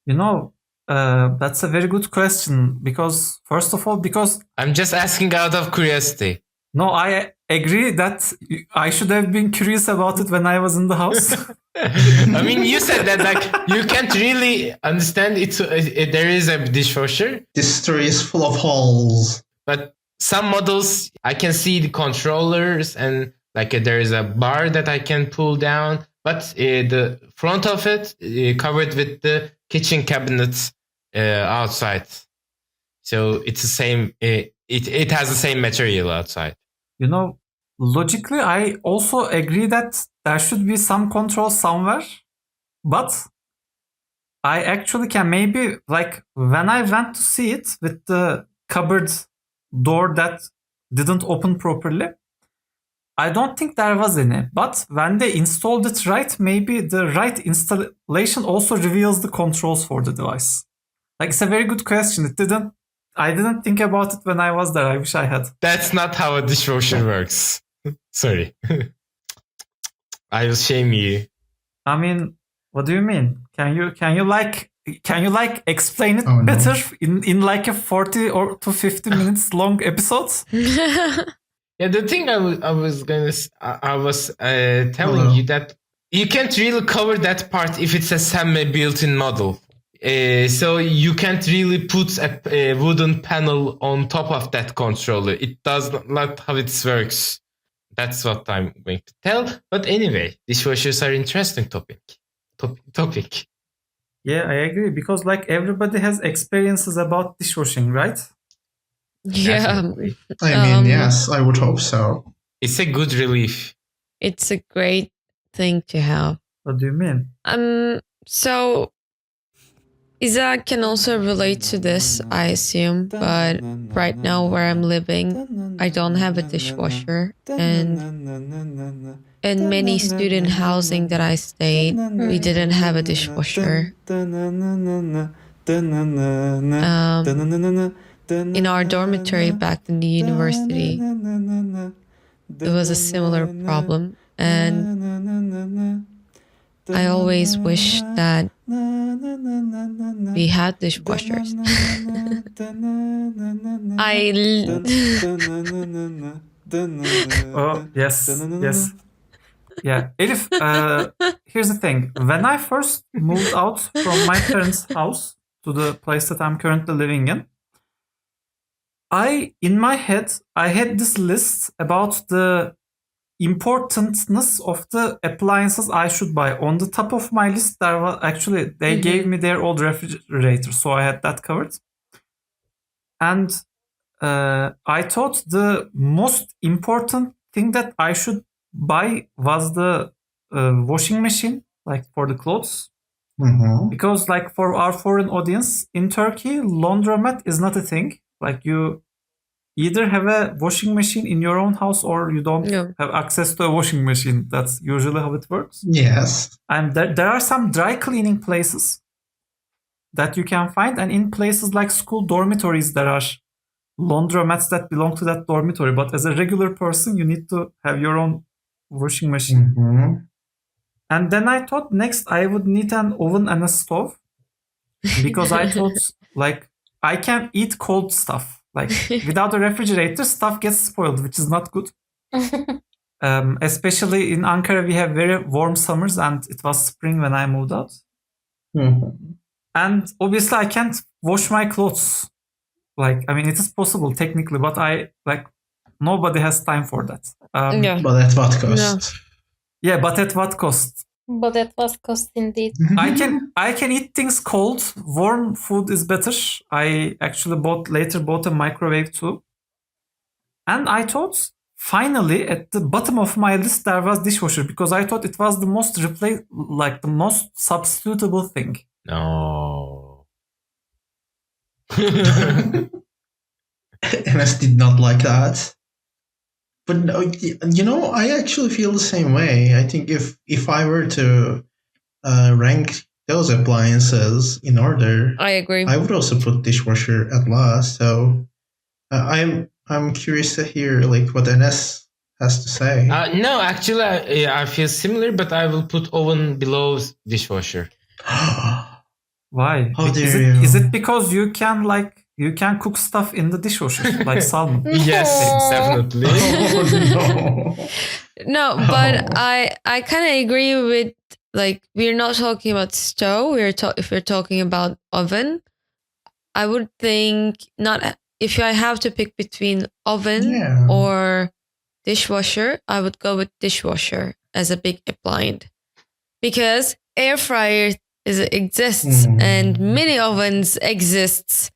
You know, that's a very good question because, first of all, because I'm just asking out of curiosity. no, I agree that I should have been curious about it when I was in the house. I mean, you said that like you can't really understand it. There is a dishwasher, This story is full of holes. but some models I can see the controllers and like there is a bar that I can pull down, but the front of it covered with the kitchen cabinets outside. So it's the same. It has the same material outside. You know, logically, I also agree that there should be some control somewhere, but I actually can maybe, like, when I went to see it with the cupboard door that didn't open properly, I don't think there was any. But when they installed it right, maybe the right installation also reveals the controls for the device. Like, it's a very good question. I didn't think about it when I was there. I wish I had. That's not how a dishwasher works. Sorry. I will shame you. I mean, what do you mean? Can you explain it Oh, no. better in like a 40 or to 50 minutes long episode? Yeah, the thing I was telling you that you can't really cover that part if it's a semi built-in model. So you can't really put a wooden panel on top of that controller. It does not how it works. That's what I'm going to tell. But anyway, dishwashers are interesting topic. Yeah, I agree because like everybody has experiences about dishwashing, right? Yeah, Definitely. I mean, yes, I would hope so. It's a good relief. it's a great thing to have. What do you mean? So Isa can also relate to this, I assume, but right now where I'm living, I don't have a dishwasher, and in many student housing that I stayed, we didn't have a dishwasher. In our dormitory back in the university, it was a similar problem, and I always wish that we had dishwashers. Oh, yes. Yeah, Elif, here's the thing. When I first moved out from my parents' house to the place that I'm currently living in, in my head, I had this list about the importantness of the appliances I should buy. On the top of my list, there was actually they gave me their old refrigerator, so I had that covered. And I thought the most important thing that I should buy was the washing machine, like for the clothes. Mhm. Because like for our foreign audience, in Turkey, laundromat is not a thing. Like you either have a washing machine in your own house or you don't Yeah. have access to a washing machine. That's usually how it works. Yes. And there are some dry cleaning places that you can find. And in places like school dormitories, there are laundromats that belong to that dormitory. But as a regular person, you need to have your own washing machine. Mhm. And then I thought next I would need an oven and a stove because I thought like I can eat cold stuff. Like without a refrigerator, stuff gets spoiled, which is not good. Especially in Ankara, we have very warm summers, and it was spring when I moved out. Mhm. And obviously, I can't wash my clothes. Like, I mean, it is possible technically, but nobody has time for that. Yeah. But at what cost? Yeah, but at what cost? But at what cost indeed? I can eat things cold. Warm food is better. I actually later bought a microwave too. And I thought finally at the bottom of my list there was dishwasher because I thought it was the most the most substitutable thing. No. Enes did not like that. But no, you know, I actually feel the same way. I think if I were to rank those appliances in order, I agree. I would also put dishwasher at last. So I'm curious to hear like what Enes has to say. No, actually, I feel similar, but I will put oven below dishwasher. Why? How Is dare it, you? is it because you can cook stuff in the dishwasher like salmon? Yes, No. definitely. Oh, No, but Oh. I kind of agree with, like, we're not talking about stove. If we're talking about oven, I would think not. If I have to pick between oven Yeah. or dishwasher, I would go with dishwasher as a big appliance, because air fryer exists and Mm. mini ovens exists.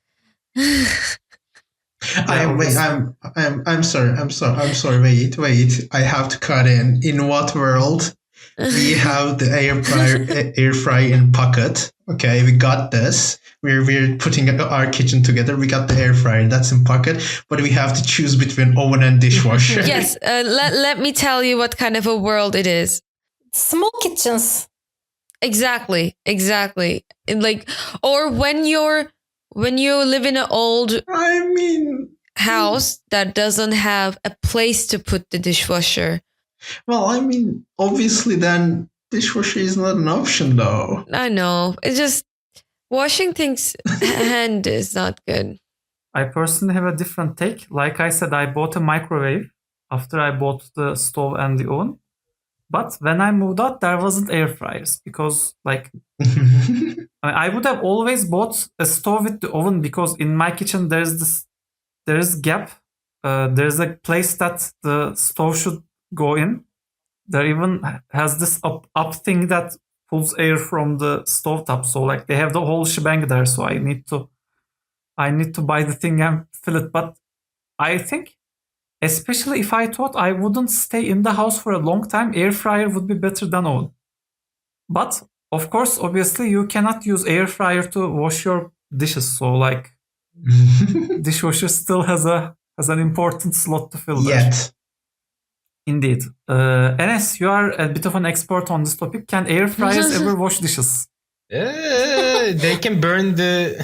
I'm sorry. I'm sorry. Wait. I have to cut in. In what world we have the air fryer in pocket? Okay, we got this. We're putting our kitchen together. We got the air fryer, that's in pocket. But we have to choose between oven and dishwasher. Yes, let me tell you what kind of a world it is. Small kitchens. Exactly. And like, or when you live in an old I mean, house that doesn't have a place to put the dishwasher. well, I mean, obviously, then dishwasher is not an option, though. I know. It's just washing things hand is not good. I personally have a different take. Like I said, I bought a microwave after I bought the stove and the oven. But when I moved out, there wasn't air fryers because, like, I would have always bought a stove with the oven because in my kitchen there is gap. There's a place that the stove should go in. There even has this up thing that pulls air from the stove top. So like they have the whole shebang there. So I need to buy the thing and fill it. But I think, especially if I thought I wouldn't stay in the house for a long time, air fryer would be better than oven. But of course, obviously, you cannot use air fryer to wash your dishes. So like, dishwasher still has an important slot to fill there. Yet. Indeed. Enes, you are a bit of an expert on this topic. Can air fryers ever wash dishes? They can burn the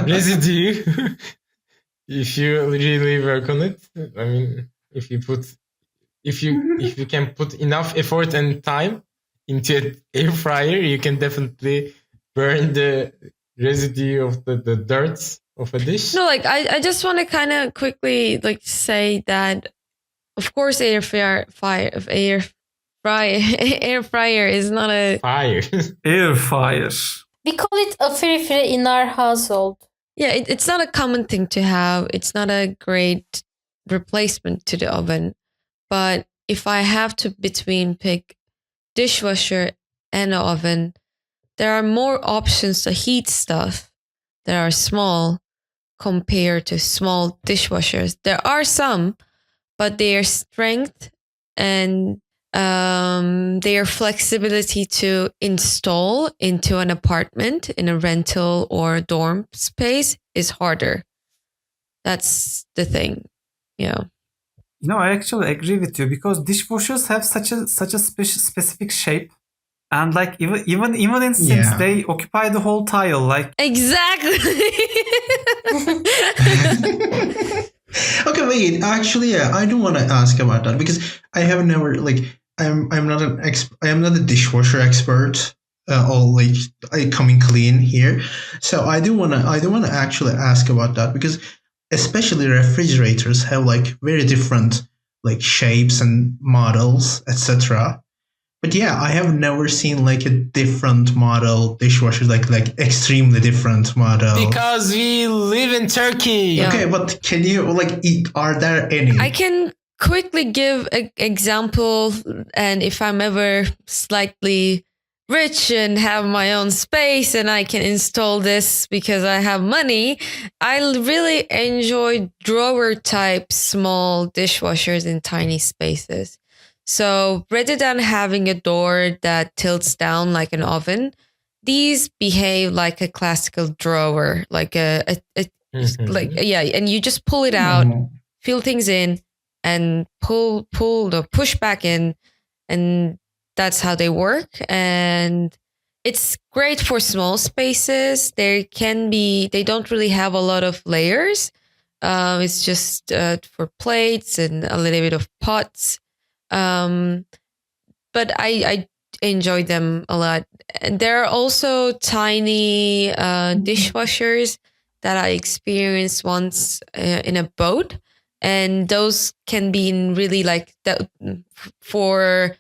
residue if you really work on it. I mean, if you can put enough effort and time into an air fryer, you can definitely burn the residue of the dirt of a dish. No, like I just want to kind of quickly like say that, of course, air fryer is not a Fire. Air fryer. We call it a free in our household. yeah. It's not a common thing to have. It's not a great replacement to the oven. But if I have to pick dishwasher and oven, there are more options to heat stuff that are small compared to small dishwashers. There are some, but their strength and their flexibility to install into an apartment in a rental or dorm space is harder. That's the thing. Yeah. No, I actually agree with you because dishwashers have such a specific shape, and like even in sinks Yeah. they occupy the whole tile. Like Exactly. Okay, wait. Actually, yeah, I do want to ask about that because I have never I'm not I am not a dishwasher expert. Or like coming clean here, so I do wanna actually ask about that because especially refrigerators have like very different like shapes and models, etc. But yeah, I have never seen like a different model dishwasher, like extremely different model. Because we live in Turkey. Yeah. Okay, but can you are there any? I can quickly give an example, and if I'm ever slightly rich and have my own space and I can install this because I have money, I really enjoy drawer type small dishwashers in tiny spaces. So rather than having a door that tilts down like an oven, these behave like a classical drawer, like and you just pull it out, fill things in, and pull the push back in, and that's how they work. And it's great for small spaces. They don't really have a lot of layers. It's just for plates and a little bit of pots. But I enjoy them a lot. And there are also tiny dishwashers that I experienced once in a boat, and those can be in really like for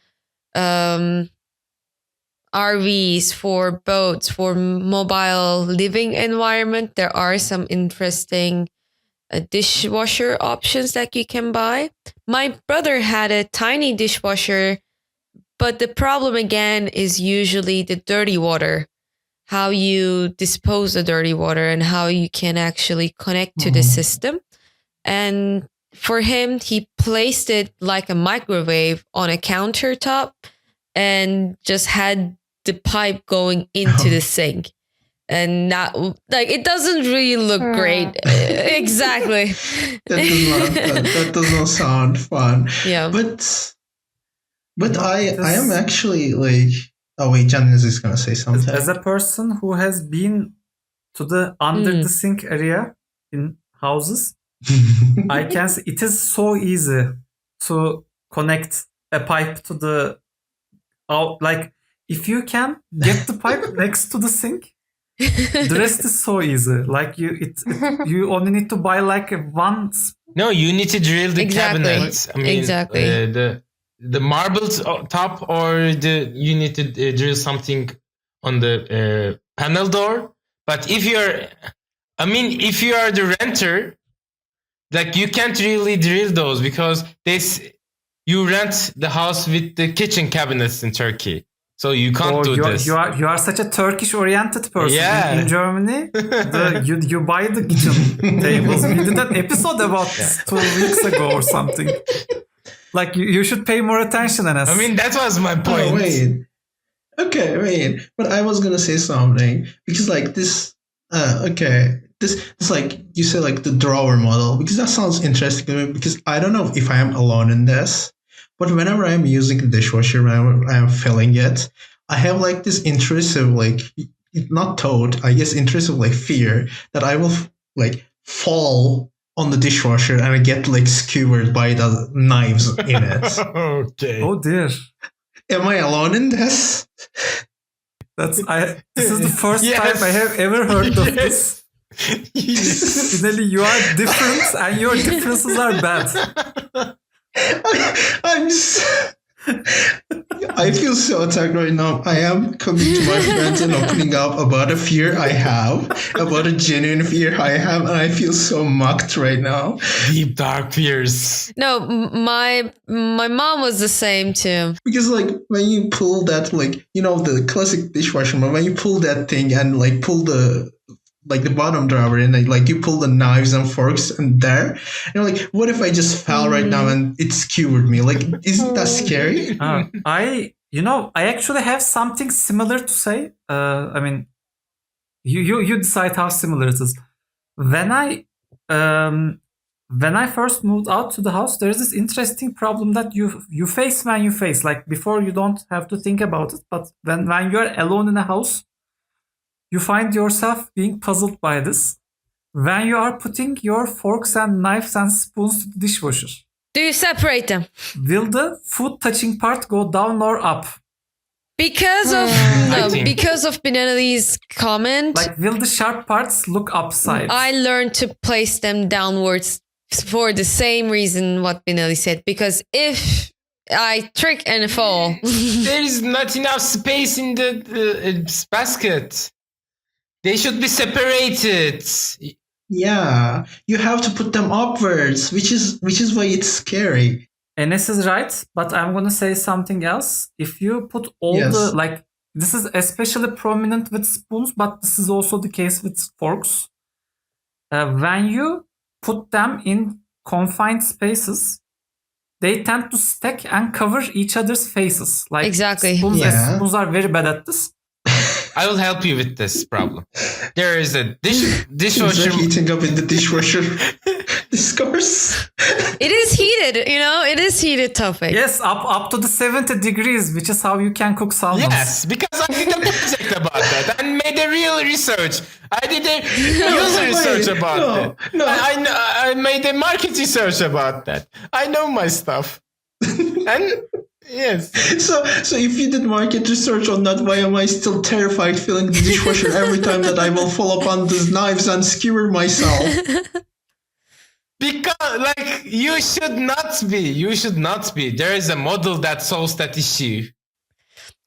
RVs, for boats, for mobile living environment. There are some interesting dishwasher options that you can buy. My brother had a tiny dishwasher, but the problem again is usually the dirty water, how you dispose the dirty water and how you can actually connect to the system. And for him, he placed it like a microwave on a countertop and just had the pipe going into the sink. And not like it doesn't really look great. Exactly. That does not sound fun. Yeah. But I am actually like, oh wait, Janice is gonna say something. As a person who has been to the under the sink area in houses, I can say it is so easy to connect a pipe to the like if you can get the pipe next to the sink, the rest is so easy. Like you only need to buy like one. No, you need to drill the Exactly. cabinet. I mean, Exactly. The marble top, or you need to drill something on the panel door. But if you are the renter, like you can't really drill those because you rent the house with the kitchen cabinets in Turkey. So you can't do this. You are such a Turkish-oriented person. Yeah. In Germany, you buy the kitchen tables. We did an episode about this 2 weeks ago or something. Like you should pay more attention, Enes. I mean, that was my point. Oh, wait. Okay, wait. But I was gonna say something because like this. This like you say like the drawer model, because that sounds interesting to me, because I don't know if I am alone in this. But whenever I'm using the dishwasher, when I'm filling it, I have like this intrusive, like, not thought, I guess intrusive, like fear that I will like fall on the dishwasher and I get like skewered by the knives in it. Okay. Oh dear. Am I alone in this? This is the first Yes. time I have ever heard of this. Finally, you are different and your differences are bad. I feel so attacked right now. I am coming to my friends and opening up about a fear I have, about a genuine fear I have, and I feel so mocked right now. Deep dark fears. No, my mom was the same too. Because like when you pull that, like, you know, the classic dishwasher, but when you pull that thing and like pull the bottom drawer and like you pull the knives and forks and there, and you're like, what if I just fell right now and it skewered me? Like, isn't that scary? I actually have something similar to say. I mean, you decide how similar it is. When I first moved out to the house, there is this interesting problem that you face when you face. Like before, you don't have to think about it, but when you're alone in a house, you find yourself being puzzled by this. When you are putting your forks and knives and spoons to the dishwasher, Do you separate them? will the food touching part go down or up? Because of because of Binali's comment, Like, will the sharp parts look upside? I learned to place them downwards for the same reason what Binali said. Because if I trick and fall, There is not enough space in the basket. They should be separated. Yeah, you have to put them upwards, which is why it's scary. Enes is right, but I'm gonna say something else. If you put all Yes. this is especially prominent with spoons, but this is also the case with forks. When you put them in confined spaces, they tend to stack and cover each other's faces. Like Exactly. Spoons are very bad at this. I will help you with this problem. There is a Things dishwasher. are heating up in the dishwasher discourse. it is heated. You know, it is heated topic. Yes, up to the 70 degrees, which is how you can cook salmon. Yes, because I did a project about that and made a real research. I did a user research about that. No. I made a market research about that. I know my stuff. And Yes. So if you did market research on that, why am I still terrified filling the dishwasher every time that I will fall upon these knives and skewer myself? Because, like, you should not be. You should not be. There is a model that solves that issue.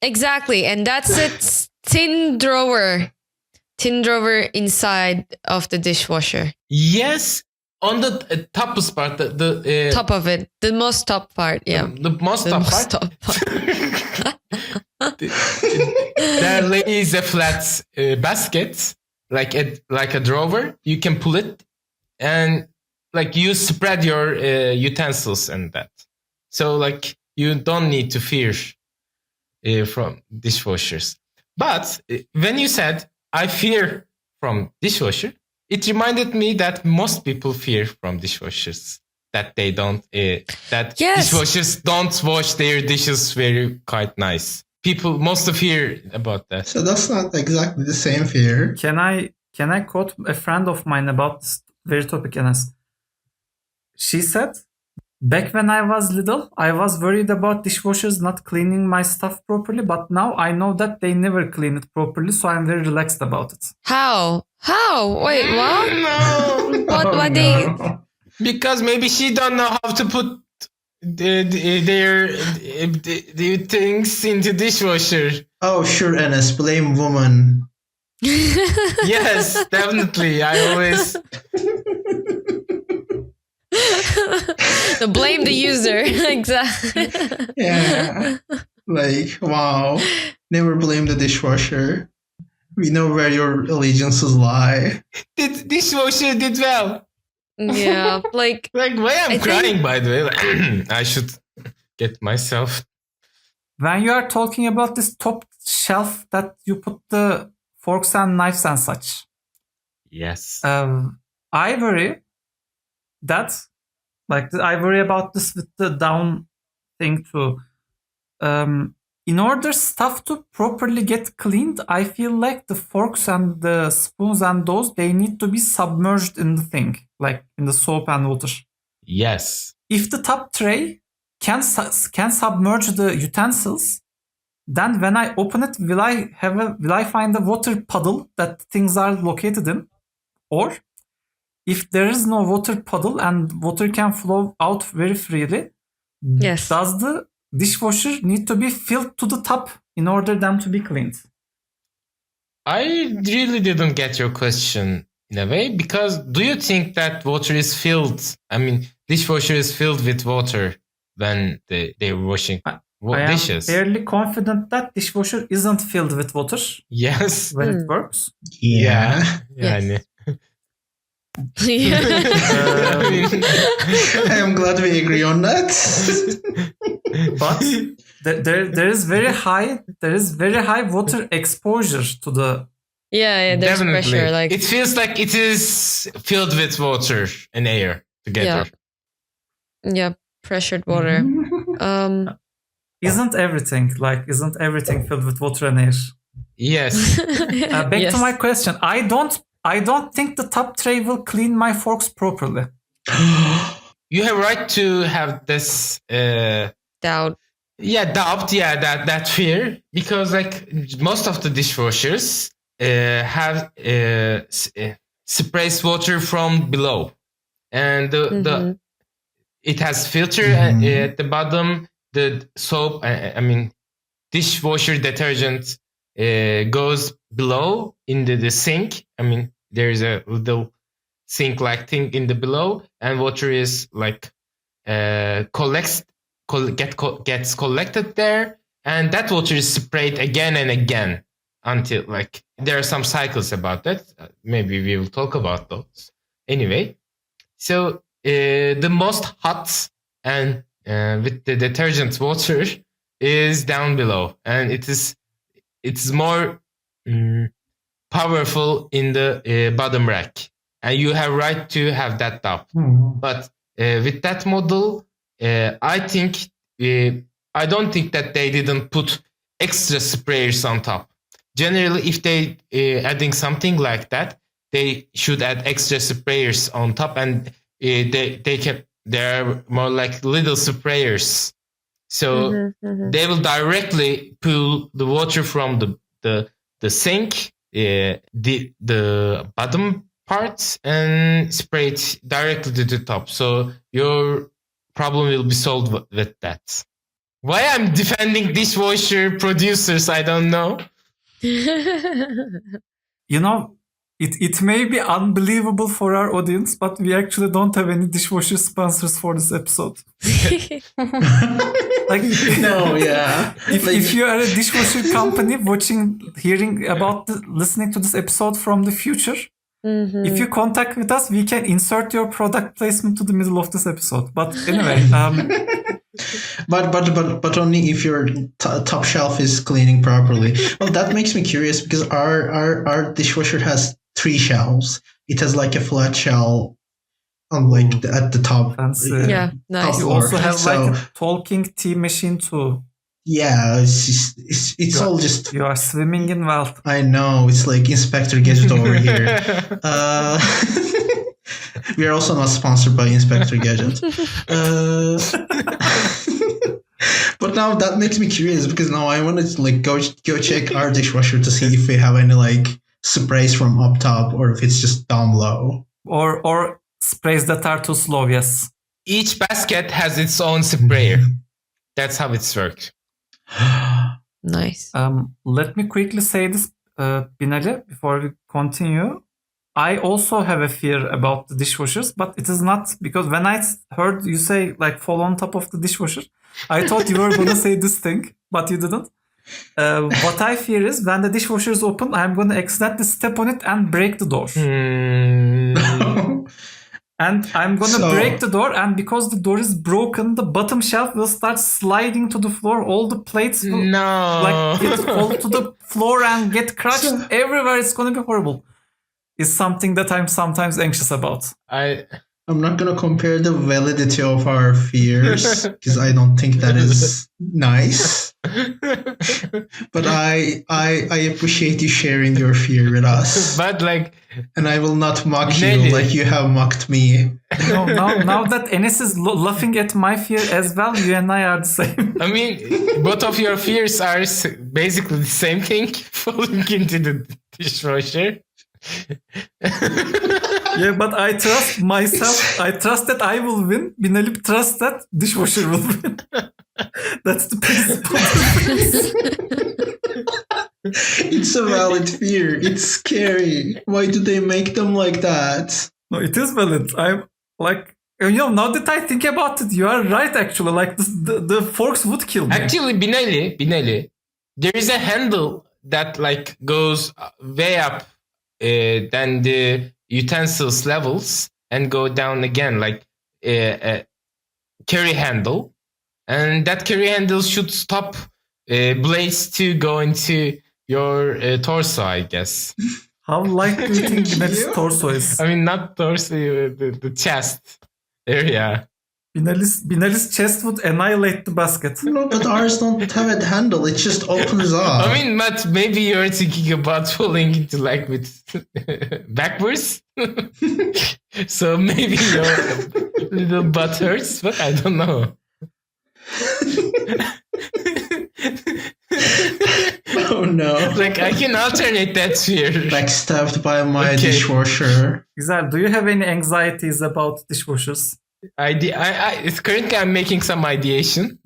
Exactly, and that's its tin drawer inside of the dishwasher. Yes, on the topmost part, the Top of it, the most top part. Yeah, the most the top most part. top part. There lays a flat basket, like a drawer. You can pull it, and like you spread your utensils and that. So like you don't need to fear from dishwashers. But when you said I fear from dishwasher, it reminded me that most people fear from dishwashers. That they don't that Yes. dishwashers don't wash their dishes very quite nice. People most fear about that. So that's not exactly the same fear. Can I quote a friend of mine about this very topic, Enes? She said, back when I was little, I was worried about dishwashers not cleaning my stuff properly, but now I know that they never clean it properly, so I'm very relaxed about it. How? Wait, what? No, What? Oh, What they? no. because maybe she don't know how to put their things into dishwasher. Oh, sure, Enes, blame woman. Yes, definitely. I always Blame the user. Exactly. Yeah. Like, wow. Never blame the dishwasher. We know where your allegiances lie. dishwasher did well. Yeah, like Like why I'm I crying by the way. Like, I should get myself. When you are talking about this top shelf that you put the forks and knives and such, Yes. I worry that, like, I worry about this with the down thing too. In order stuff to properly get cleaned, I feel like the forks and the spoons and those, they need to be submerged in the thing, like in the soap and water. Yes. If the top tray can submerge the utensils, then when I open it, will I find a water puddle that things are located in? Or if there is no water puddle and water can flow out very freely, yes. does the dishwasher need to be filled to the top in order them to be cleaned? I really didn't get your question in a way, because do you think that water is filled? I mean, dishwasher is filled with water when they're washing I am dishes. fairly confident that dishwasher isn't filled with water Yes. when it works. Yeah. Yani. Yeah. I mean, I am glad we agree on that. But there is very high water exposure to the. Yeah, there's definitely. pressure. Like It feels like it is filled with water and air together. yeah, pressured water. Isn't everything filled with water and air? Yes. Back Yes. to my question. I don't think the top tray will clean my forks properly. You have right to have this Doubt. doubt, that fear, because like most of the dishwashers have sprays water from below, and the it has filter at the bottom. The soap, I mean, dishwasher detergent goes below in the sink. I mean, there is a little sink-like thing in the below, and water is like gets collected there, and that water is sprayed again and again until like there are some cycles about that. Maybe we will talk about those anyway. So the most hot and with the detergent water is down below, and it's more powerful in the bottom rack, and you have right to have that top. But with that model, I think I don't think that they didn't put extra sprayers on top. Generally, if they adding something like that, they should add extra sprayers on top, and there are more like little sprayers So Mhm. they will directly pull the water from the sink, the bottom parts, and spray it directly to the top. So your problem will be solved with that. Why I'm defending dishwasher producers, I don't know. You know, it may be unbelievable for our audience, but we actually don't have any dishwasher sponsors for this episode. Like, No, yeah. if you are a dishwasher company listening to this episode from the future, if you contact with us, we can insert your product placement to the middle of this episode. But anyway, but only if your top shelf is cleaning properly. Well, that makes me curious because our dishwasher has 3 shelves. It has like a flat shell on at the top. fancy. Yeah, nice. You also have So- like a talking tea machine too. Yeah, it's all just. You are swimming in wealth. I know, it's like Inspector Gadget over here. We are also not sponsored by Inspector Gadget. But now that makes me curious because now I want to like go check our dishwasher to see if we have any like sprays from up top or if it's just down low. Or sprays that are too slow, yes. Each basket has its own sprayer. That's how it's worked. Nice. Let me quickly say this, Binali, before we continue. I also have a fear about the dishwashers, but it is not because when I heard you say like fall on top of the dishwasher, I thought you were going to say this thing, but you didn't. What I fear is when the dishwasher is open, I'm going to accidentally step on it and break the door. And I'm going to So- break the door, and because the door is broken, the bottom shelf will start sliding to the floor. All the plates will like get fall to the floor and get crushed So- everywhere. It's going to be horrible. Is something that I'm sometimes anxious about. I'm not gonna compare the validity of our fears because I don't think that is nice. But I appreciate you sharing your fear with us, But like, and I will not mock you Nelly. like you have mocked me. No, now that Enes is laughing at my fear as well, you and I are the same. I mean, both of your fears are basically the same thing, falling into the dishwasher. Yeah, but I trust myself. I trust that I will win. Binali trusts that dishwasher will win. That's the principle. It's a valid fear. It's scary. Why do they make them like that? No, it is valid. I'm like, now that I think about it, you are right actually. Like the forks would kill me. Actually, Binali, there is a handle that like goes way up than the utensils levels and go down again, like a carry handle, and that carry handle should stop blades to go into your torso, I guess. How light do you think Binali's Yeah. torso is? I mean, not torso, the chest area. Binali's chest would annihilate the basket. No, but ours don't have a handle. It just opens up. I mean, but maybe you're thinking about falling into like with backwards. So maybe your little butt hurts, but I don't know. Oh no. Like I can alternate that fear. Backstabbed by my Okay. dishwasher. Güzel. Do you have any anxieties about dishwashers? It's currently I'm making some ideation.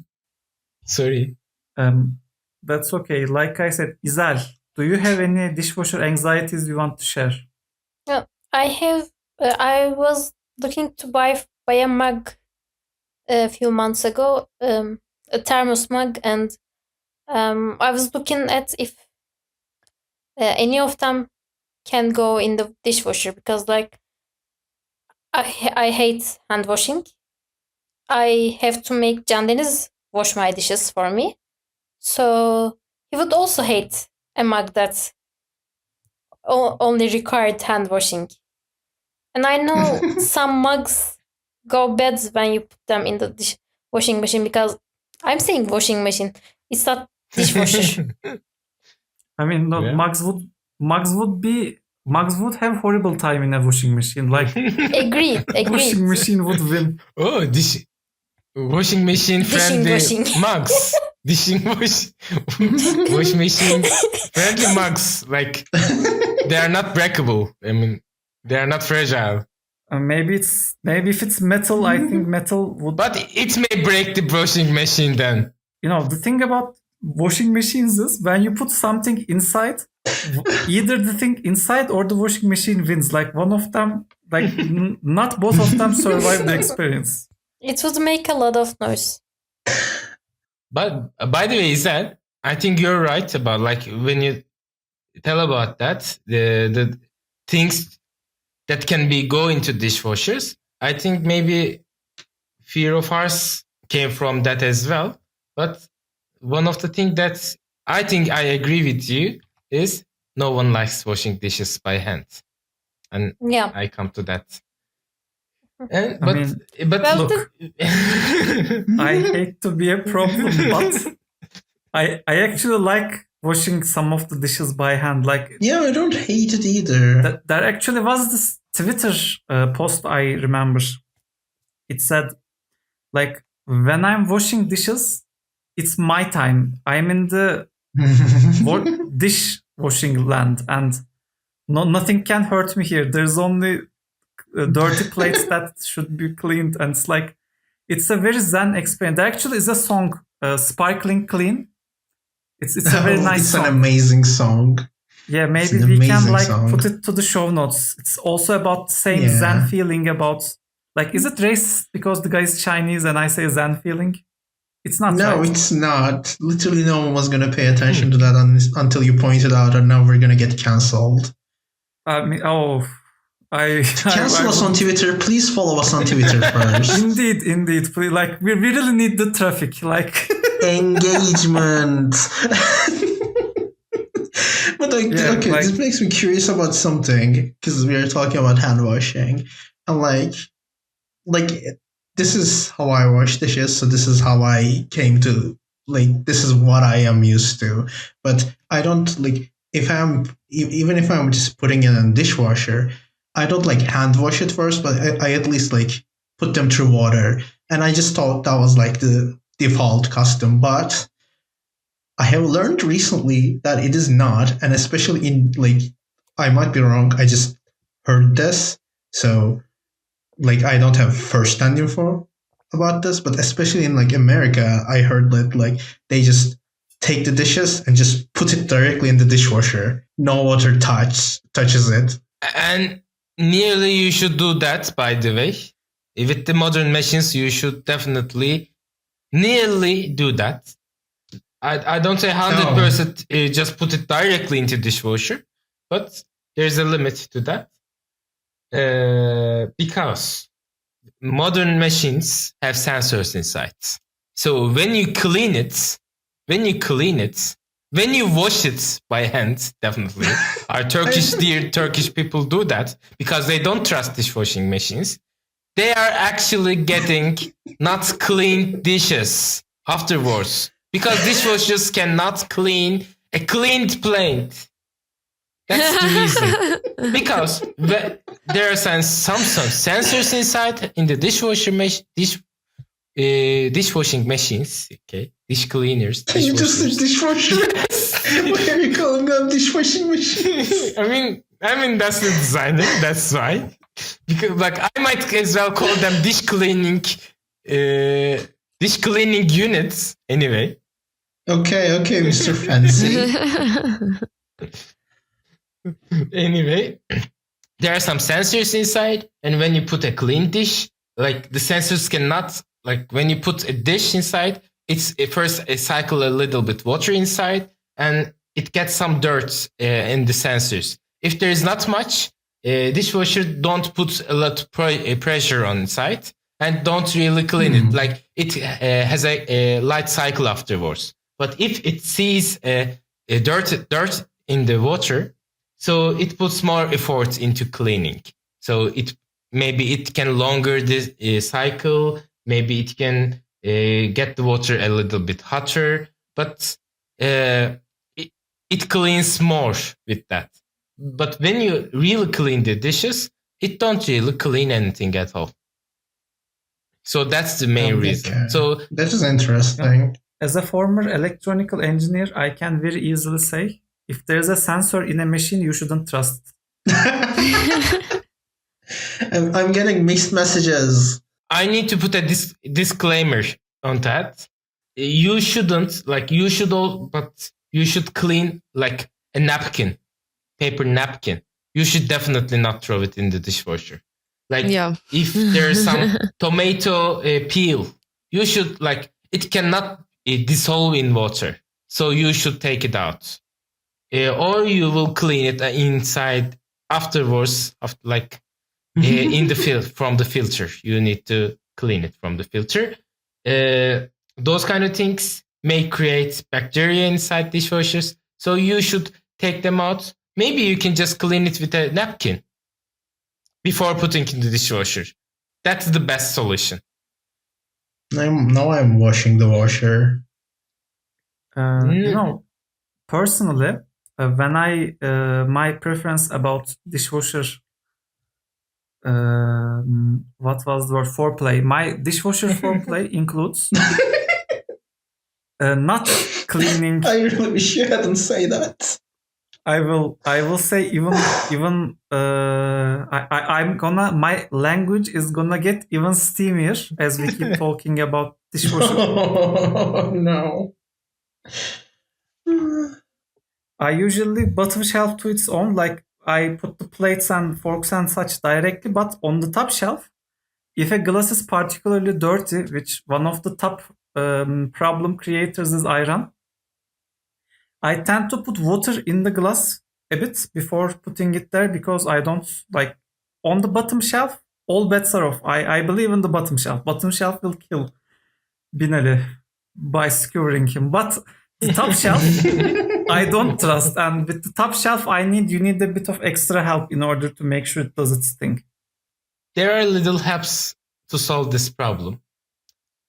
Sorry. That's okay. Like I said, Izal, do you have any dishwasher anxieties you want to share? I have. I was looking to buy a mug a few months ago, a thermos mug, and I was looking at if any of them can go in the dishwasher because, like, I hate hand washing. I have to make Can Deniz wash my dishes for me, so he would also hate a mug that only required hand washing. And I know some mugs go bad when you put them in the washing machine because I'm saying washing machine. It's not dishwasher. I mean, no, Yeah. mugs would have horrible time in a washing machine. Like Agreed. washing machine would win. Oh, washing machine friendly washing. mugs. Wash machine friendly mugs. Like they are not breakable. I mean, they are not fragile. Maybe if it's metal, I think metal would. But it may break the washing machine then. The thing about washing machines is when you put something inside, either the thing inside or the washing machine wins. Like one of them, like not both of them survive the experience. It would make a lot of noise. But by the way, Izan, I think you're right about like when you tell about that, the things that can be go into dishwashers. I think maybe fear of ours came from that as well. But one of the things that I think I agree with you is no one likes washing dishes by hand. And Yeah. I come to that. And, I but mean, but look, I hate to be a problem, but I actually like washing some of the dishes by hand. Like, Yeah, I don't hate it either. there actually was this Twitter post I remember. It said, like, when I'm washing dishes, it's my time. I'm in the dish washing land, and nothing can hurt me here. There's only dirty plates that should be cleaned, and it's a very zen experience. There actually is a song, "Sparkling Clean." It's a very nice It's song. an amazing song. Yeah, maybe an we can amazing like song. put it to the show notes. It's also about the same Yeah. zen feeling about, like, is it racist because the guy is Chinese and I say zen feeling? It's not. No, right? it's not. Literally, no one was going to pay attention to that until you pointed out, and now we're going to get cancelled. I mean, Cancel us on Twitter. Please follow us on Twitter first. Indeed. Please, like, we really need the traffic. Like, Engagement. But Yeah, okay, like- this makes me curious about something because we are talking about hand washing, and like this is how I wash dishes, so this is how I came to this is what I am used to. But I don't even if I'm just putting in a dishwasher, I don't hand wash it first, but I at least put them through water, and I just thought that was the default custom, but I have learned recently that it is not, and especially in I might be wrong. I just heard this, so I don't have first-hand info about this, but especially in America, I heard that they just take the dishes and just put it directly in the dishwasher. No water touches it. And nearly you should do that, by the way. With the modern machines, you should definitely nearly do that. I don't say 100% just put it directly into dishwasher, but there's a limit to that. Because modern machines have sensors inside. So when you clean it, when you wash it by hand, definitely. Our dear Turkish people do that because they don't trust dishwashing machines. They are actually getting not clean dishes afterwards because dishwashers cannot clean a cleaned plate. That's the reason. Because there are some sensors inside in the dishwashing machines. Okay, dish cleaners. You just said dishwasher. Why are you calling them dishwashing machines? I mean that's the designer. That's why. Because I might as well call them dish cleaning units. Anyway. Okay, Mr. Fancy. Anyway, there are some sensors inside, and when you put a clean dish, the sensors cannot, when you put a dish inside, it's first cycle a little bit water inside, and it gets some dirt in the sensors. If there is not much, dishwasher don't put a lot of pressure on inside and don't really clean it. It has a light cycle afterwards. But if it sees dirt in the water, so it puts more effort into cleaning. So maybe it can longer the cycle. Maybe it can get the water a little bit hotter, but it cleans more with that. But when you really clean the dishes, it don't really clean anything at all. So that's the main reason. Okay. So That is interesting. As a former electronical engineer, I can very easily say, if there's a sensor in a machine, you shouldn't trust it. I'm getting mixed messages. I need to put a disclaimer on that. You shouldn't, like, you should all, but you should clean like a napkin, paper napkin. You should definitely not throw it in the dishwasher. Like, Yeah. if there's some tomato peel, you should, like, it cannot dissolve in water. So you should take it out. Or you will clean it inside afterwards, in the from the filter. You need to clean it from the filter. Those kind of things may create bacteria inside dishwashers. So you should take them out. Maybe you can just clean it with a napkin before putting it in the dishwasher. That's the best solution. Now I'm washing the washer. You know, personally, when my preference about dishwasher, what was the word? Foreplay. My dishwasher foreplay includes not cleaning. I really wish you hadn't say that. I will say even I'm gonna, my language is gonna get even steamier as we keep talking about dishwasher. Oh, no. I usually bottom shelf to its own, like I put the plates and forks and such directly, but on the top shelf, if a glass is particularly dirty, which one of the top problem creators is iron, I tend to put water in the glass a bit before putting it there, because I don't like, on the bottom shelf, all bets are off. I believe in the bottom shelf. Bottom shelf will kill Binali by skewering him. But the top shelf, I don't trust. And with the top shelf, you need a bit of extra help in order to make sure it does its thing. There are little helps to solve this problem.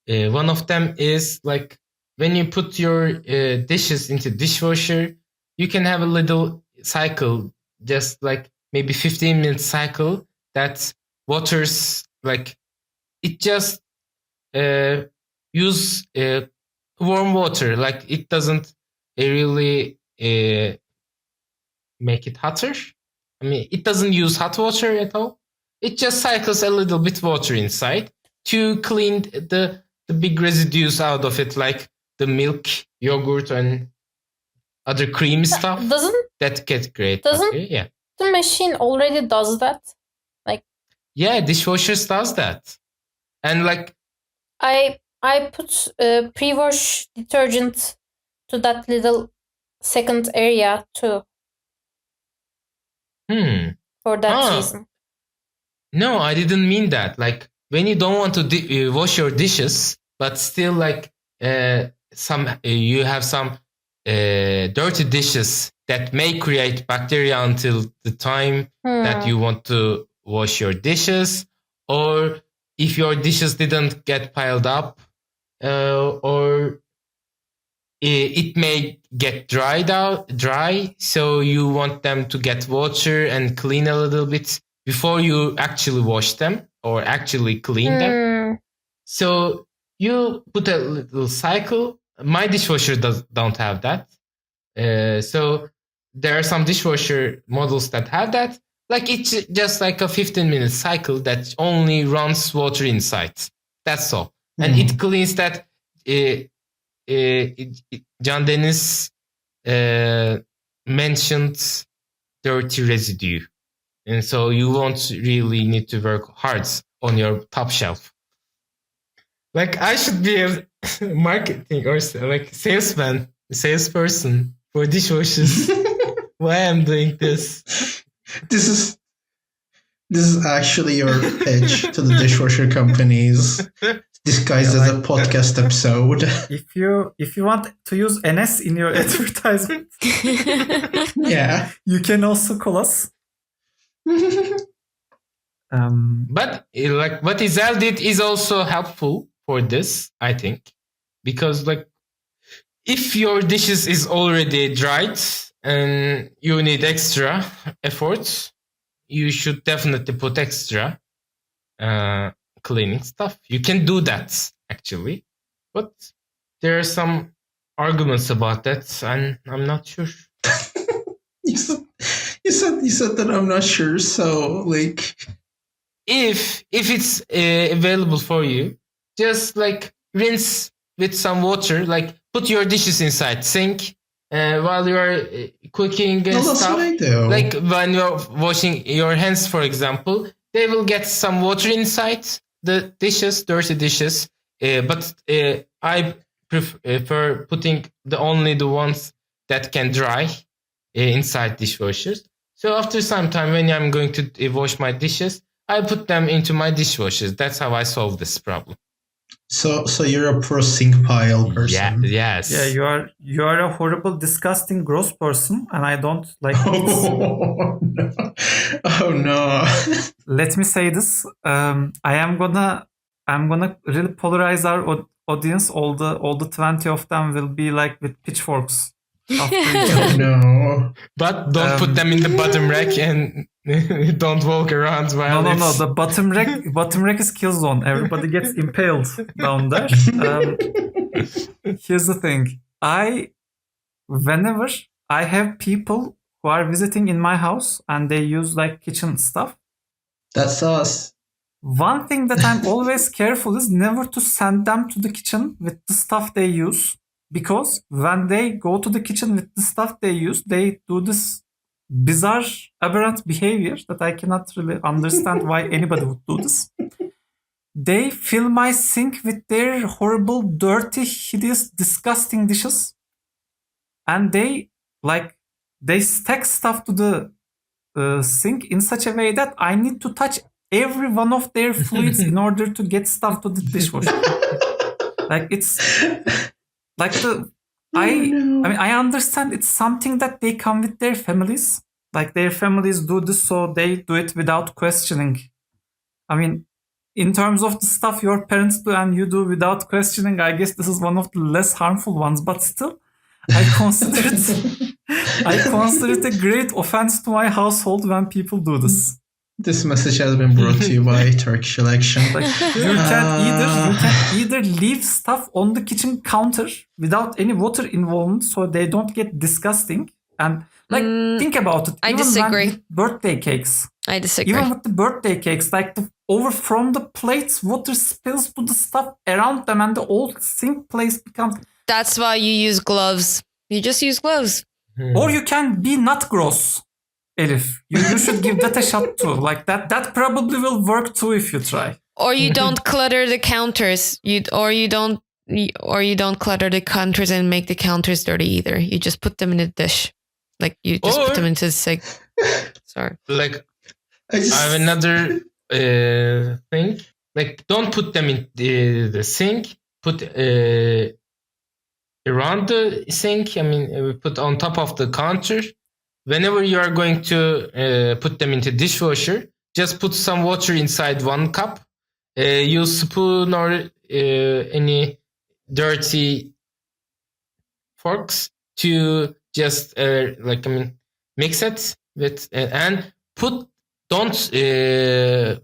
One of them is, like, when you put your dishes into dishwasher, you can have a little cycle, just like maybe 15-minute cycle, that waters, like, it just use warm water. Like, it doesn't really make it hotter. I mean, it doesn't use hot water at all. It just cycles a little bit water inside to clean the big residues out of it, like the milk, yogurt, and other creamy stuff that get great. Yeah. The machine already does that? Yeah, dishwashers does that. And like, I put pre-wash detergent to that little second area too. For that reason. No, I didn't mean that. Like, when you don't want to wash your dishes, but still, like, you have some dirty dishes that may create bacteria until the time that you want to wash your dishes, or if your dishes didn't get piled up, or it may get dry, so you want them to get water and clean a little bit before you actually wash them or actually clean them. So you put a little cycle. My dishwasher don't have that. So there are some dishwasher models that have that. Like, it's just like a 15-minute cycle that only runs water inside. That's all. And it cleans that Can Deniz mentioned dirty residue. And so you won't really need to work hard on your top shelf. Like, I should be a marketing or like salesperson for dishwashers. Why I'm doing this? This is actually your pitch to the dishwasher companies, disguised as a podcast episode. If you want to use Enes in your advertisement, Yeah. you can also call us. But like what Izel did is also helpful for this, I think, because like if your dishes is already dried and you need extra effort, you should definitely put extra cleaning stuff. You can do that actually, but there are some arguments about that, and I'm not sure. You said that I'm not sure. So like, If it's available for you, just like rinse with some water. Like put your dishes inside sink while you are cooking and well, that's stuff. what I do. Like when you're washing your hands, for example, they will get some water inside the dishes, dirty dishes. But I prefer putting only the ones that can dry inside dishwashers. So after some time, when I'm going to wash my dishes, I put them into my dishwashers. That's how I solve this problem. So you're a pro sink pile person. Yes. Yeah, you are a horrible, disgusting, gross person, and I don't like this. Oh no! Oh no! Let me say this. I'm gonna really polarize our audience. All the 20 of them will be like with pitchforks. After each other. Oh no! But don't put them in the bottom rack and don't walk around while No. The bottom rack is kill zone. Everybody gets impaled down there. Here's the thing. Whenever I have people who are visiting in my house and they use like kitchen stuff, That's us. one thing that I'm always careful is never to send them to the kitchen with the stuff they use. Because when they go to the kitchen with the stuff they use, they do this bizarre, aberrant behavior that I cannot really understand why anybody would do this. They fill my sink with their horrible, dirty, hideous, disgusting dishes. And they stack stuff to the sink in such a way that I need to touch every one of their fluids in order to get stuff to the dishwasher. Like it's like I mean I understand it's something that they come with their families. Like their families do this, so they do it without questioning. I mean, in terms of the stuff your parents do and you do without questioning, I guess this is one of the less harmful ones, but still I consider it a great offense to my household when people do this. This message has been brought to you by Turkish Election. Like you can either leave stuff on the kitchen counter without any water involvement, so they don't get disgusting. And think about it. I disagree. With birthday cakes. I disagree. Even with the birthday cakes, like over from the plates, water spills to the stuff around them, and the whole sink place becomes. That's why you use gloves. You just use gloves. Or you can be not gross, Elif. You should give that a shot too. Like that probably will work too if you try. Or you don't clutter the counters. Or you don't clutter the counters and make the counters dirty either. You just put them in a dish. Like you just put them into the sink. Sorry. Like I have another thing. Like don't put them in the sink. Put around the sink. I mean, we put on top of the counter. Whenever you are going to put them into dishwasher, just put some water inside 1 cup. Use spoon or any dirty forks to just mix it with and don't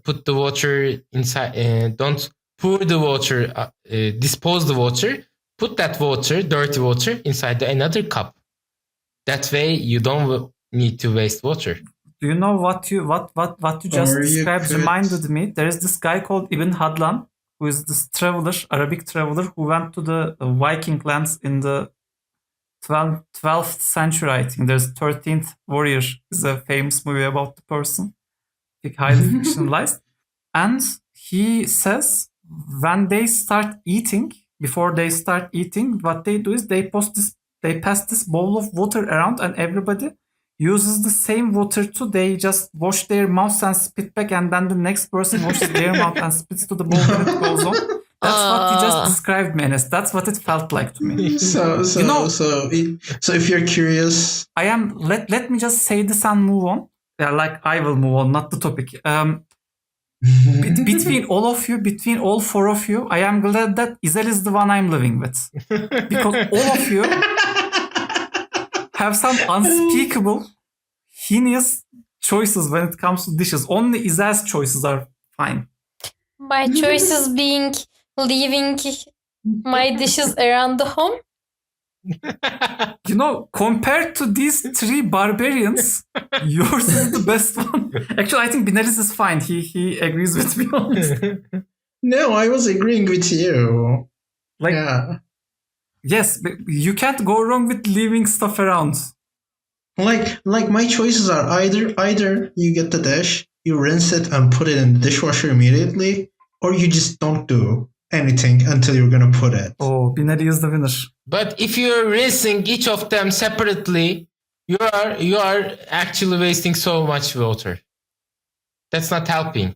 put the water inside. Don't pour the water. Dispose the water. Put that water, dirty water, inside another cup. That way, you don't need to waste water. Do you know what you just described reminded me? There is this guy called Ibn Hadlan, who is this Arabic traveler, who went to the Viking lands in the 12th century, I think. There's 13th Warrior is a famous movie about the person, highly fictionalized. And he says when they start eating, before they start eating, what they do is they pass this bowl of water around, and everybody uses the same water too. They just wash their mouths and spit back, and then the next person washes their mouth and spits to the bowl, and it goes on. That's what you just described, Enes. That's what it felt like to me. So if you're curious, let me just say this and move on. Yeah, like I will move on, not the topic. Between all 4 of you, I am glad that Izel is the one I'm living with. Because all of you have some unspeakable, heinous choices when it comes to dishes. Only Izel's choices are fine. My choices being leaving my dishes around the home. You know, compared to these three barbarians, yours is the best one. Actually, I think Binelis is fine. He agrees with me on this. No, I was agreeing with you. Like, Yeah. yes, but you can't go wrong with leaving stuff around. Like my choices are either you get the dish, you rinse it and put it in the dishwasher immediately, or you just don't do anything until you're gonna put it. Oh, Binali is the winner. But if you're rinsing each of them separately, you are actually wasting so much water. That's not helping.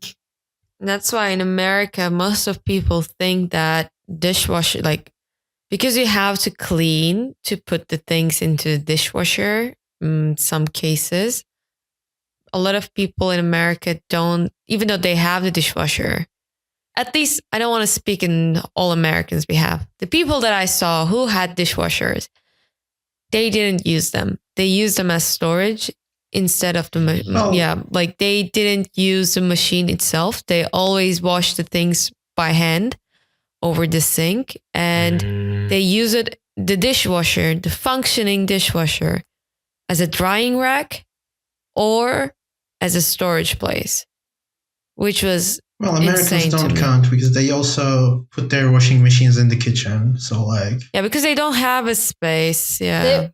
That's why in America, most of people think that dishwasher, like, because you have to clean to put the things into the dishwasher, some cases, a lot of people in America don't, even though they have the dishwasher. At least I don't want to speak in all Americans' behalf. The people that I saw who had dishwashers, they didn't use them. They used them as storage instead of the like they didn't use the machine itself. They always wash the things by hand over the sink, and they use it, the dishwasher, the functioning dishwasher, as a drying rack or as a storage place, which was Well, Americans insane to don't me. count because they also put their washing machines in the kitchen. So like, Yeah, because they don't have a space. Yeah.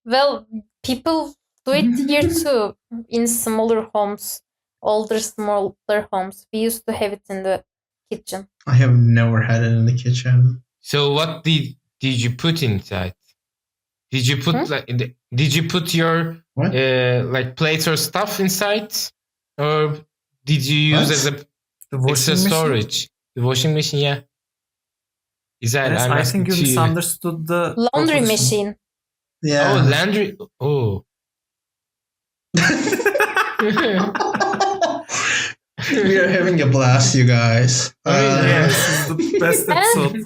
Well, people do it here too, in smaller homes, older, smaller homes. We used to have it in the kitchen. I have never had it in the kitchen. So what did you put inside? Did you put did you put your What? like plates or stuff inside, or did you use What? as a The washing extra machine? storage? The washing machine, yeah. Is that Yes, I'm I asking think you to misunderstood the Laundry proposition. machine. Yeah. Oh, laundry. Oh. We are having a blast, you guys. Yeah. This is the best episode.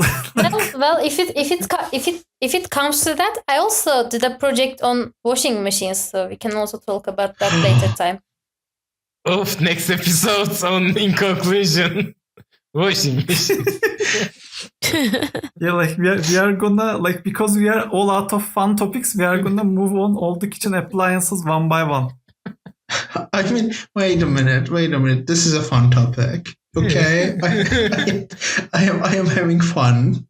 Well, if it comes to that, I also did a project on washing machines, so we can also talk about that later time. Of next episodes on Inconclusion. Washing machine. Yeah, like we are gonna, like, because we are all out of fun topics, we are gonna move on all the kitchen appliances one by one. I mean, wait a minute. This is a fun topic. Okay, I am having fun.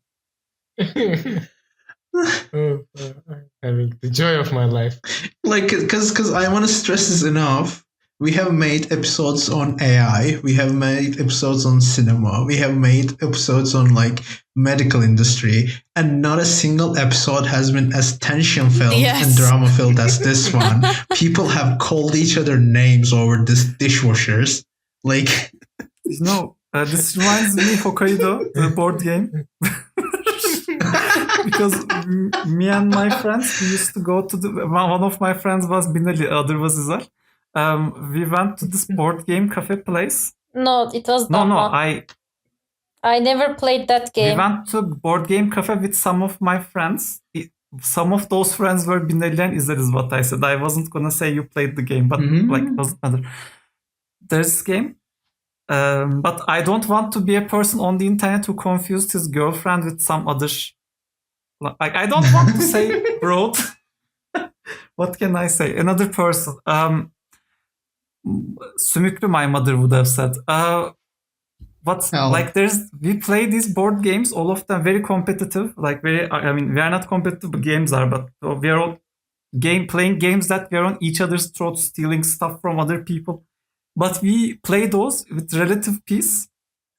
Having the joy of my life. Like, because I want to stress this enough. We have made episodes on AI. We have made episodes on cinema. We have made episodes on like medical industry, and not a single episode has been as tension filled and drama filled as this one. People have called each other names over this dishwashers. Like, You know, this reminds me of Hokkaido, the board game. Because me and my friends, we used to go to one of my friends was Binali, other was Izar. We went to this board game cafe place. No, it was No, Dama. I never played that we game. went to board game cafe with some of my friends. Some of those friends were Binali and Izar, is what I said. I wasn't gonna say you played the game, but like, it doesn't matter. There's this game. But I don't want to be a person on the internet who confused his girlfriend with some other. Like, I don't want to say broad. What can I say? Another person. Sümüklü, my mother would have said. Like, we play these board games, all of them very competitive. Like, I mean, we are not competitive, but games are, but we are all playing games that we are on each other's throats, stealing stuff from other people. But we play those with relative peace.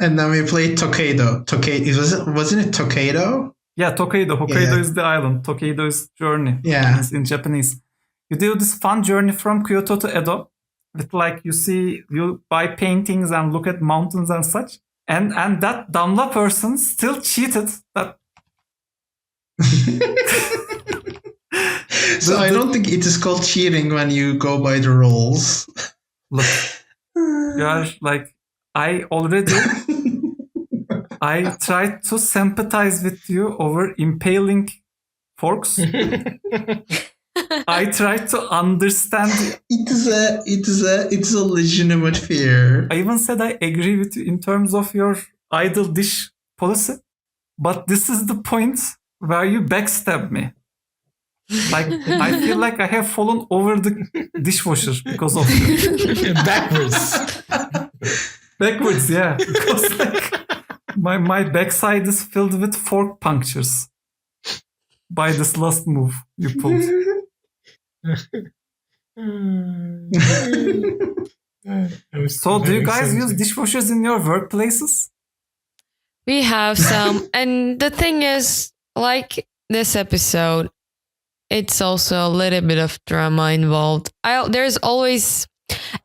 and then we played Tokaido. Wasn't it Tokaido? Yeah, Tokaido. Hokkaido is the island. Tokaido is journey. Yeah. In Japanese. You do this fun journey from Kyoto to Edo. With, like, you buy paintings and look at mountains and such. And that Damla person still cheated. So I don't think it is called cheating when you go by the rules. Look, you are like, I tried to sympathize with you over impaling forks. I try to understand. It is a legitimate fear. I even said I agree with you in terms of your idle dish policy, but this is the point where you backstab me. Like I feel like I have fallen over the dishwasher because of you. Backwards. Backwards, yeah. Because like my backside is filled with fork punctures by this last move you pulled. So do you guys use dishwashers in your workplaces? We have some. And the thing is, like this episode, it's also a little bit of drama involved. There's always,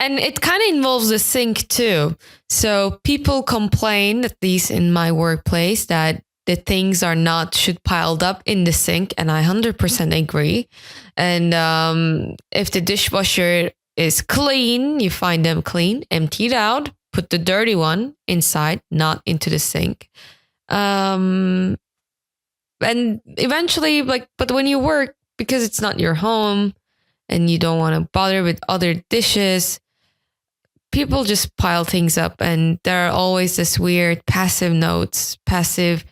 and it kind of involves the sink too. So people complain, at least in my workplace, that the things are not should piled up in the sink, and I 100% agree. And if the dishwasher is clean, you find them clean, emptied out, put the dirty one inside, not into the sink. And eventually, but when you work, because it's not your home and you don't want to bother with other dishes, people just pile things up, and there are always this weird passive notes, passive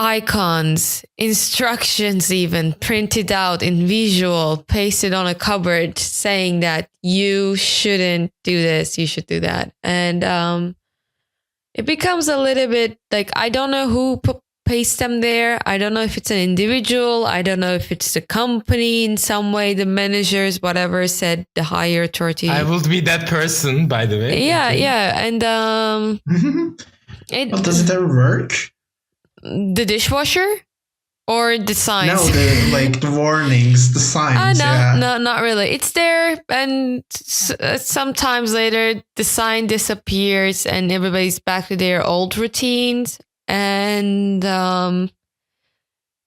icons, instructions even printed out in visual, pasted on a cupboard saying that you shouldn't do this, you should do that. And it becomes a little bit like, I don't know who paste them there. I don't know if it's an individual. I don't know if it's the company in some way, the managers, whatever said the higher authority. I will be that person, by the way. Yeah, Okay. yeah. And But does it ever work? the dishwasher or the signs? No, the warnings, the signs. No, yeah. no, not really. It's there, and sometimes later the sign disappears, and everybody's back to their old routines. And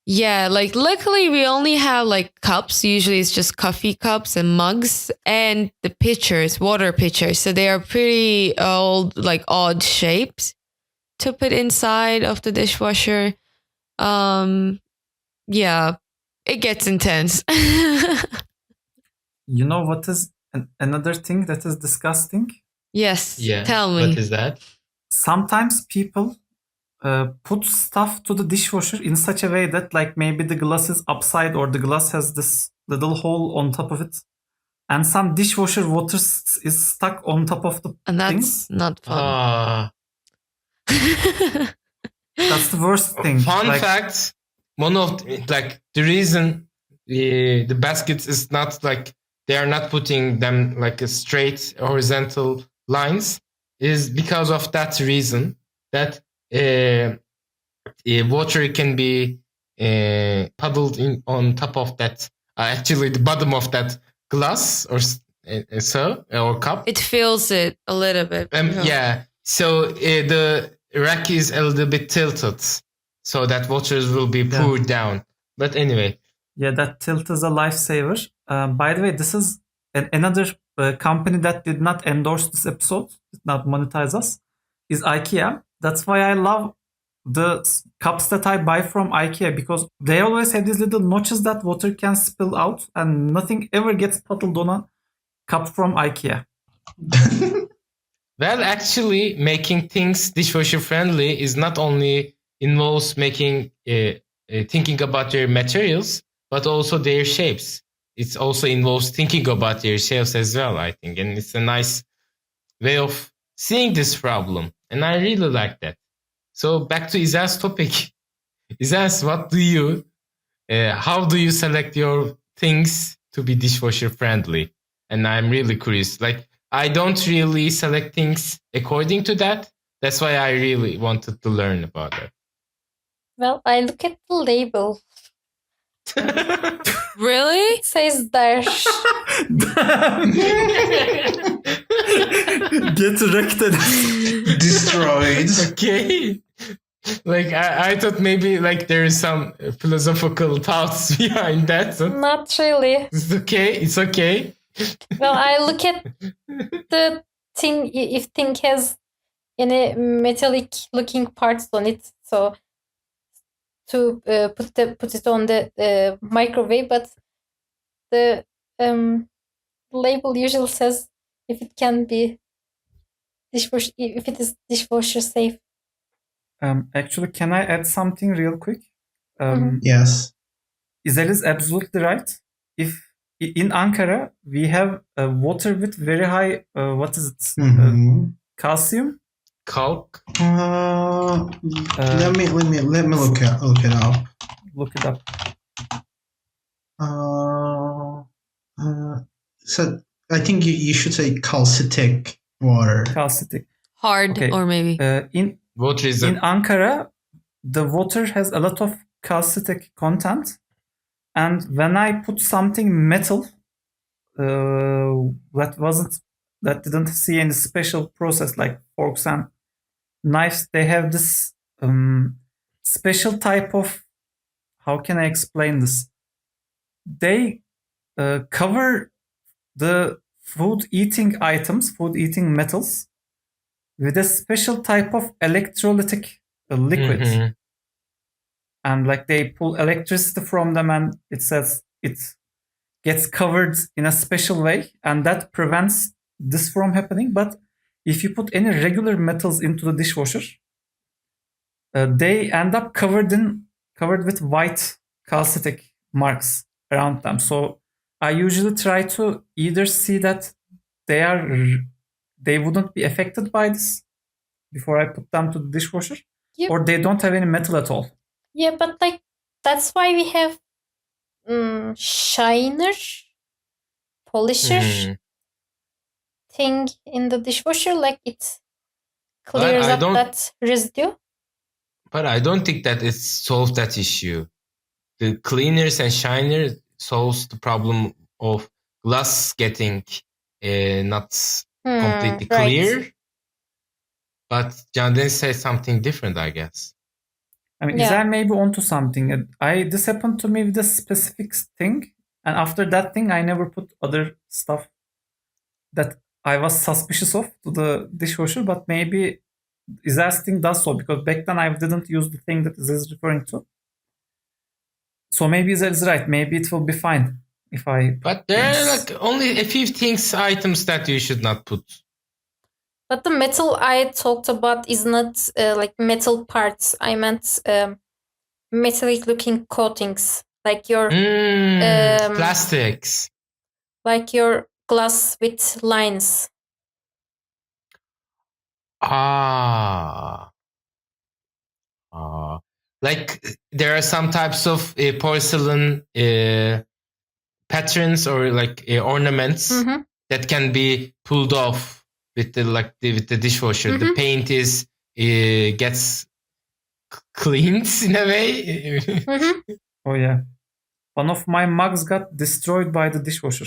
yeah, like luckily we only have like cups. Usually it's just coffee cups and mugs, and the pitchers, water pitchers. So they are pretty old, like odd shapes to put inside of the dishwasher. Yeah, it gets intense. You know what is another thing that is disgusting? Yes, Yeah. tell me. What is that? Sometimes people put stuff to the dishwasher in such a way that like maybe the glass is upside or the glass has this little hole on top of it, and some dishwasher water is stuck on top of the And that's things. not fun. Ah. That's the worst thing. Fun Like, fact: one of the reason the baskets is not like they are not putting them like a straight horizontal lines is because of that reason that water can be puddled in on top of that. Actually, the bottom of that glass or or cup. It feels it a little bit. Yeah. So the rack is a little bit tilted, so that waters will be poured down. But anyway. Yeah, that tilt is a lifesaver. By the way, this is another company that did not endorse this episode, did not monetize us, is IKEA. That's why I love the cups that I buy from IKEA, because they always have these little notches that water can spill out, and nothing ever gets puddled on a cup from IKEA. Well, actually, making things dishwasher friendly is not only involves making thinking about their materials, but also their shapes. It also involves thinking about their shapes as well, I think, and it's a nice way of seeing this problem, and I really like that. So back to Izaz's topic. Izaz, how do you select your things to be dishwasher friendly? And I'm really curious. Like, I don't really select things according to that. That's why I really wanted to learn about it. Well, I look at the label. Really? It says there. Get wrecked. Destroyed. Okay. Like, I thought maybe like there is some philosophical thoughts behind that. So Not really. it's okay. It's okay. Well, I look at the thing, if thing has any metallic looking parts on it, so to put it on the microwave. But the label usually says if it can be dishwasher, if it is dishwasher safe. Actually, can I add something real quick? Yes. Isel is absolutely right. If in Ankara we have water with very high, what is it? Mhm. Calcium. Calc. Let me look it up. Look it up. So I think you should say calcitic water. Calcitic. Hard, Okay. or maybe. Water is In Ankara, the water has a lot of calcitic content, and when I put something metal that didn't see any special process like forks and knives, they have this special type of, how can I explain this? They cover the food eating metals with a special type of electrolytic liquid. Mhm. And like they pull electricity from them, and it says it gets covered in a special way, and that prevents this from happening. But if you put any regular metals into the dishwasher, they end up covered with white calcitic marks around them. So I usually try to either see that they wouldn't be affected by this before I put them to the dishwasher, Yep. or they don't have any metal at all. Yeah, but like that's why we have shiner, polisher Mhm. thing in the dishwasher. Like it clears I up don't- that residue. But I don't think that it solves that issue. The cleaners and shiners solves the problem of glass getting not completely Right. clear. But John then said something different, I guess. I mean, Yeah. Isel may be onto something. This happened to me with a specific thing, and after that thing, I never put other stuff that I was suspicious of to the dishwasher. But maybe Isel's thing does so, because back then I didn't use the thing that Isel is referring to. So maybe Isel is right. Maybe it will be fine if I. But there are Yes. like only a few items that you should not put. But the metal I talked about is not like metal parts. I meant metallic looking coatings, like your Plastics. like your glass with lines. Like there are some types of porcelain patterns or like ornaments Mhm. that can be pulled off with the dishwasher. The Mhm. paint is gets cleaned in a way. Mhm. Oh yeah, one of my mugs got destroyed by the dishwasher,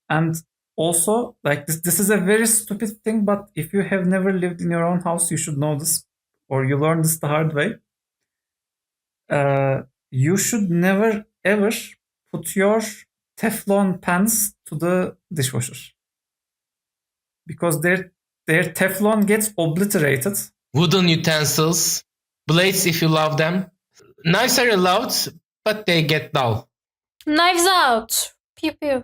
and also like this is a very stupid thing, but if you have never lived in your own house, you should know this, or you learn this the hard way. You should never ever put your Teflon pans to the dishwasher, because their Teflon gets obliterated. Wooden utensils, blades if you love them. Knives are allowed, but they get dull. Knives out. Pew pew.